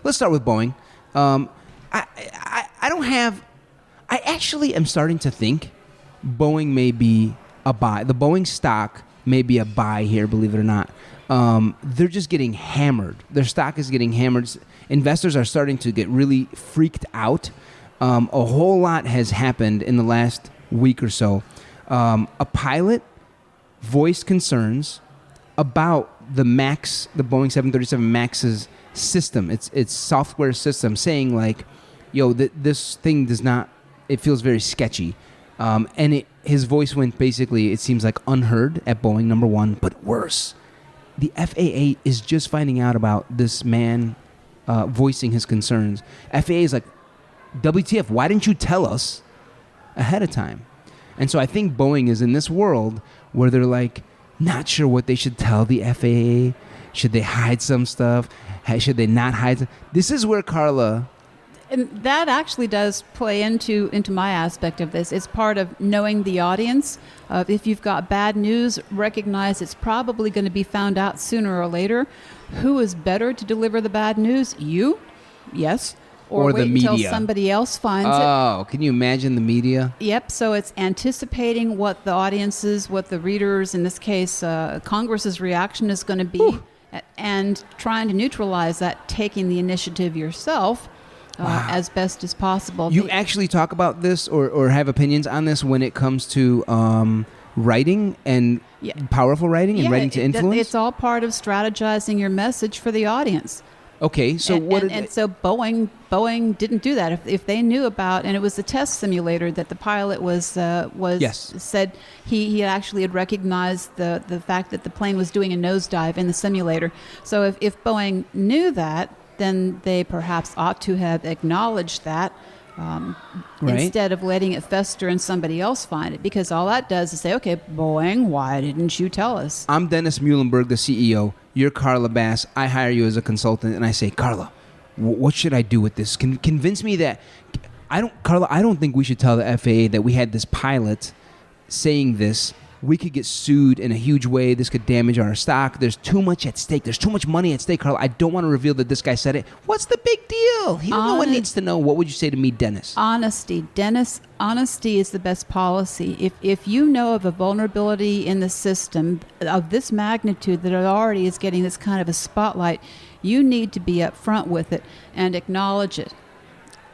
Let's start with Boeing. I don't have. I actually am starting to think Boeing may be a buy. The Boeing stock may be a buy here, believe it or not. They're just getting hammered. Their stock is getting hammered. Investors are starting to get really freaked out. A whole lot has happened in the last week or so. A pilot voiced concerns about the Boeing 737 MAX's system, its software system, saying like, "Yo, this thing does not. It feels very sketchy." His voice went basically, it seems like, unheard at Boeing, number one. But worse, the FAA is just finding out about this man voicing his concerns. FAA is like, WTF, why didn't you tell us ahead of time? And so I think Boeing is in this world where they're like, not sure what they should tell the FAA. Should they hide some stuff? Should they not hide? This is where Carla... And that actually does play into my aspect of this. It's part of knowing the audience. If you've got bad news, recognize it's probably going to be found out sooner or later. Who is better to deliver the bad news? You? Yes. Or wait the media until media. Somebody else finds it. Oh, can you imagine the media? Yep. So it's anticipating what the audiences, what the readers, in this case, Congress's reaction is going to be, and trying to neutralize that, taking the initiative yourself. As best as possible. You actually talk about this or have opinions on this when it comes to writing and powerful writing and writing to influence? It's all part of strategizing your message for the audience. Okay, so so Boeing didn't do that. If they knew about, and it was the test simulator that the pilot was said he actually had recognized the fact that the plane was doing a nosedive in the simulator. So if Boeing knew that, then they perhaps ought to have acknowledged that instead of letting it fester and somebody else find it. Because all that does is say, okay, Boeing, why didn't you tell us? I'm Dennis Muhlenberg, the CEO. You're Carla Bass. I hire you as a consultant, and I say, Carla, what should I do with this? Convince me that... I don't think we should tell the FAA that we had this pilot saying this. We could get sued in a huge way. This could damage our stock. There's too much at stake. There's too much money at stake, Carla. I don't want to reveal that this guy said it. What's the big deal? No one needs to know. What would you say to me, Dennis? Honesty. Dennis, honesty is the best policy. If you know of a vulnerability in the system of this magnitude that it already is getting this kind of a spotlight, you need to be upfront with it and acknowledge it.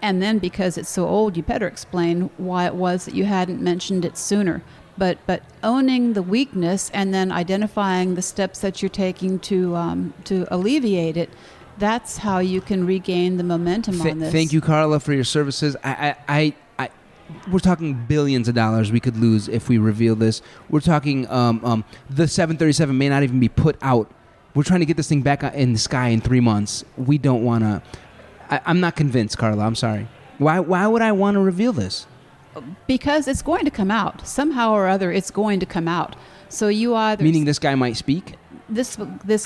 And then because it's so old, you better explain why it was that you hadn't mentioned it sooner. But owning the weakness and then identifying the steps that you're taking to alleviate it, that's how you can regain the momentum on this. Thank you, Carla, for your services. We're talking billions of dollars we could lose if we reveal this. We're talking the 737 may not even be put out. We're trying to get this thing back in the sky in 3 months. We don't want to. I'm not convinced, Carla. I'm sorry. Why would I want to reveal this? Because it's going to come out. Somehow or other, it's going to come out. So you either... Meaning this guy might speak? This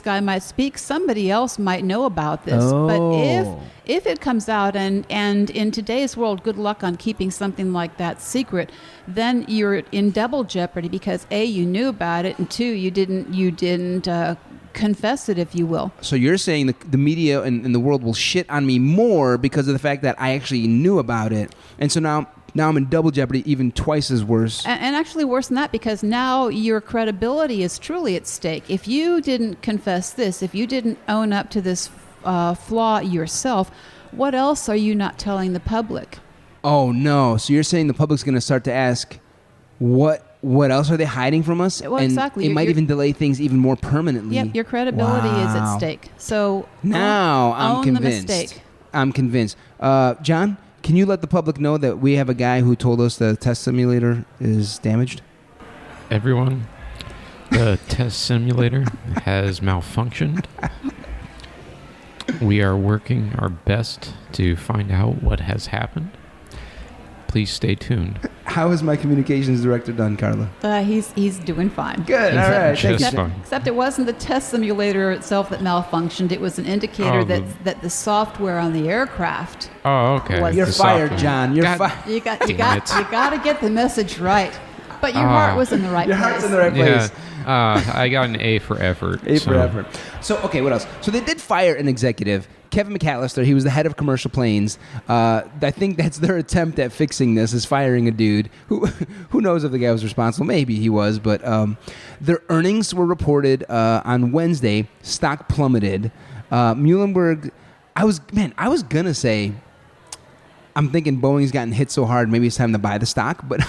guy might speak. Somebody else might know about this. Oh. But if it comes out, and in today's world, good luck on keeping something like that secret, then you're in double jeopardy because A, you knew about it, and two, you didn't confess it, if you will. So you're saying the media and the world will shit on me more because of the fact that I actually knew about it. And so now I'm in double jeopardy, even twice as worse. And actually worse than that, because now your credibility is truly at stake. If you didn't confess this, if you didn't own up to this flaw yourself, what else are you not telling the public? Oh, no. So you're saying the public's going to start to ask, what else are they hiding from us? Well, and exactly. It might even delay things even more permanently. Yep, your credibility is at stake. So now I'm convinced. The mistake. I'm convinced. John? Can you let the public know that we have a guy who told us the test simulator is damaged? Everyone, the test simulator has malfunctioned. We are working our best to find out what has happened. Please stay tuned. How is my communications director done, Carla? He's doing fine. Good. All right. Just fine. Except it wasn't the test simulator itself that malfunctioned. It was an indicator that the software on the aircraft. Oh, okay. You're fired, John. You're fired. You got to get the message right. But your heart was in the right place. Your heart's in the right place. Yeah. I got an A for effort. For effort. So, okay, what else? So they did fire an executive, Kevin McAllister, he was the head of commercial planes. I think that's their attempt at fixing this, is firing a dude who knows if the guy was responsible. Maybe he was, but their earnings were reported on Wednesday. Stock plummeted. Muhlenberg, I was gonna say, I'm thinking Boeing's gotten hit so hard, maybe it's time to buy the stock, but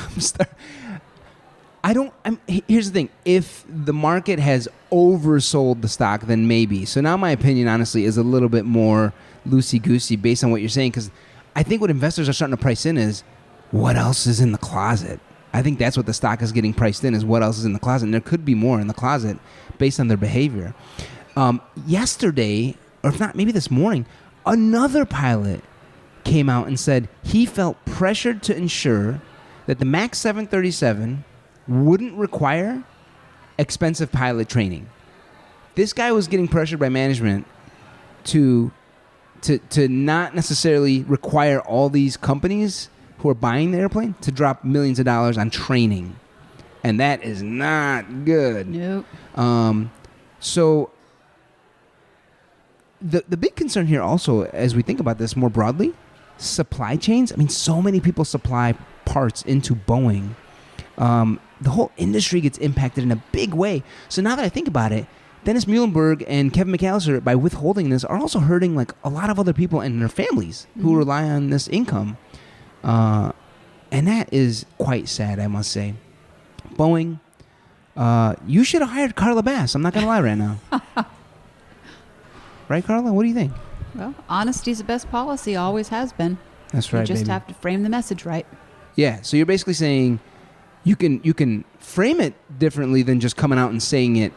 here's the thing. If the market has oversold the stock, then maybe. So now my opinion, honestly, is a little bit more loosey-goosey based on what you're saying, because I think what investors are starting to price in is what else is in the closet. I think that's what the stock is getting priced in, is what else is in the closet. And there could be more in the closet based on their behavior. Yesterday, or if not, maybe this morning, another pilot came out and said he felt pressured to ensure that the MAX 737 wouldn't require expensive pilot training. This guy was getting pressured by management to not necessarily require all these companies who are buying the airplane to drop millions of dollars on training. And that is not good. Nope. So the big concern here also, as we think about this more broadly, supply chains. I mean, so many people supply parts into Boeing. The whole industry gets impacted in a big way. So now that I think about it, Dennis Muhlenberg and Kevin McAllister, by withholding this, are also hurting like a lot of other people and their families who rely on this income. And that is quite sad, I must say. Boeing, you should have hired Carla Bass. I'm not going to lie right now. Right, Carla? What do you think? Well, honesty is the best policy, always has been. That's right, You just baby. have to frame the message right. Yeah, so you're basically saying you can frame it differently than just coming out and saying it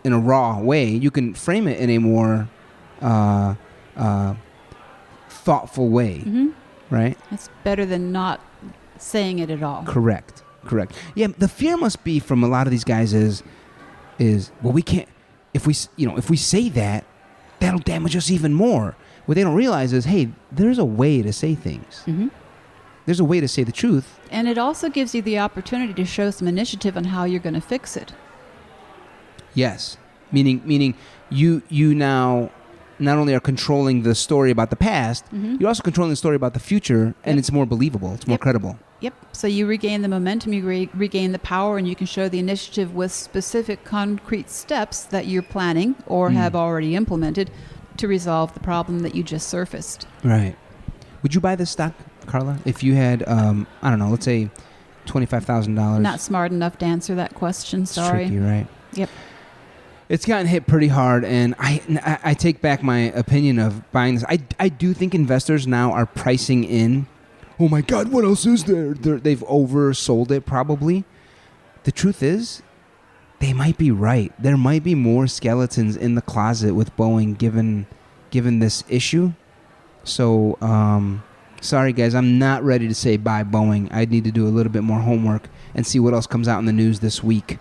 in a raw way. You can frame it in a more thoughtful way, right? It's better than not saying it at all. Correct. Yeah, the fear must be from a lot of these guys is well, we can't, if we say that, that'll damage us even more. What they don't realize is, hey, there's a way to say things. There's a way to say the truth. And it also gives you the opportunity to show some initiative on how you're going to fix it. Yes, meaning you now not only are controlling the story about the past, you're also controlling the story about the future, and it's more believable. It's more credible. Yep. So you regain the momentum, you regain the power, and you can show the initiative with specific concrete steps that you're planning or have already implemented to resolve the problem that you just surfaced. Right. Would you buy this stock, Carla, if you had, I don't know, let's say $25,000? Not smart enough to answer that question. It's Sorry. tricky, right? Yep. It's gotten hit pretty hard, and I take back my opinion of buying this. I do think investors now are pricing in, oh my God, what else is there? They've oversold it probably. The truth is, they might be right. There might be more skeletons in the closet with Boeing given this issue. So, sorry guys, I'm not ready to say buy Boeing. I need to do a little bit more homework and see what else comes out in the news this week.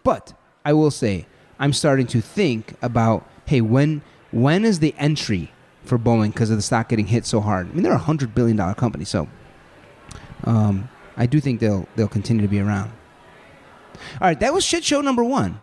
But I will say, I'm starting to think about, hey, when is the entry for Boeing because of the stock getting hit so hard? I mean, they're a $100 billion company, so I do think they'll continue to be around. All right, that was shit show number 1.